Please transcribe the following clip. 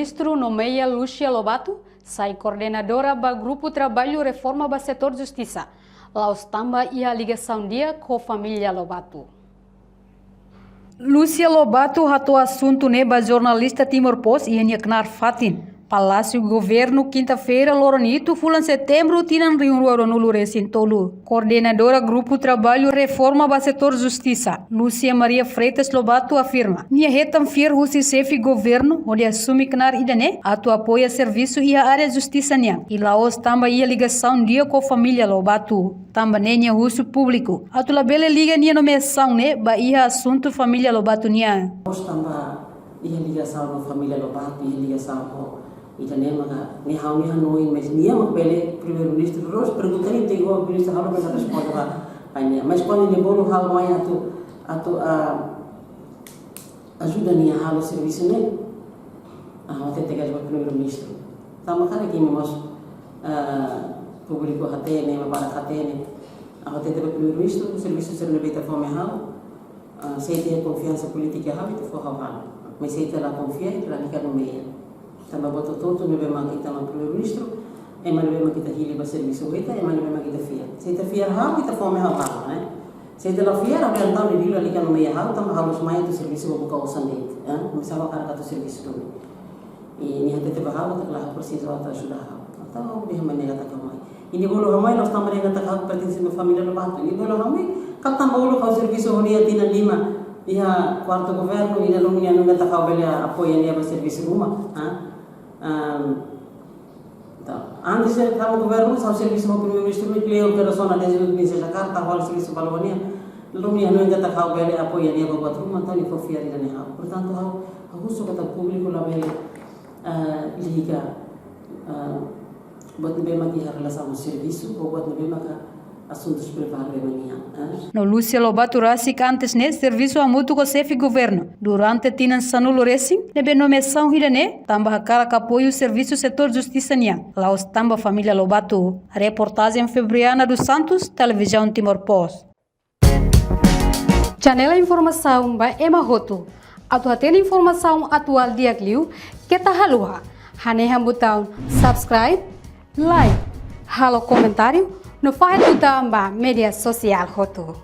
primeiro-ministro nomeia Lúcia Lobato, sai coordenadora do Grupo Trabalho Reforma do Setor Justiça. Lá tamba e a ligação dia com a família Lobato. Lúcia Lobato ratou assunto neba jornalista Timor Post e Eniaknar Fatin. Palácio Governo, quinta-feira, Loronito, fulan setembro, tinan reunião no Luresin Tolu. Coordenadora Grupo Trabalho Reforma do Setor Justiça, Lúcia Maria Freitas Lobato afirma: "Nia retam fier husi sefi governo, onde assume knar idane, atu apoia serviço e a área justiça niang. E laos tamba ia ligação dia com a família Lobato. Tamba nenya husu público. Atu labele liga nia nomeação ne, ba ia assunto família Lobato niang. Tamba ia ligação com a família Lobato, ia ligação com Itane maka ni hau ni hanoi mas nia makbele primeiro-ministro terus perguntaria te igual ministro hau mas responde hanya mas quando ele bolo hau mai atu ajuda nia hau serviço ne até tegas para primeiro-ministro tama cara que mos público hatene para hatene até para primeiro-ministro o serviço ser lebih fome hau saya tem confiança política hau itu for hau mas saya telah confia e telah dikan meia. Tamba boto toto nebe makita ma primeiro-ministro, ema nebe makita hili ba serviço eta, ema nebe makita fia. Seita fia hau kita fome hau hau, né? Seita la fia ra bentau de dilo ali kan meia hau, tamba hau semai tu serviço ba buka usan det, hein? Misal cara kata serviço tu. E ni hate te ba hau tak lah preciso ata ajuda hau. Atau dia menega tak kamai. Ini bolo hamai nós tamba nega tak hau pertence ma família Lobato. Ini bolo hamai kaptan bolo hau serviço honia tina lima. Ia quarto governo ina lumia nunga tak hau belia apoia nia ba serviço rumah, hein? Antes de entrar no governo, o serviço do primeiro-ministro me criou operação na desde o Jakarta, o serviço Balwania, lumia não ainda está bem apoiaria para quatro, mas não foi fiar ainda não. Portanto, a russo que está público lá bem liga, buat bem aqui a relação do serviço, ou buat bem aqui assuntos privados bem. No Lúcia Lobato Rasik antes ne serviço a mútuo chefe governo. Durante tinan sanulo racing, nebe nomeação hirane, tamba hakara apoio serviço setor justiça niang. Laos tamba família Lobato. Reportagem Febriana dos Santos, televisão Timor Post. Janela informação ba Emma Roto. Atu tem informação atual dia kliu, kita halua. Hane hambutão subscribe, like, halo comentário no faz do media social Roto.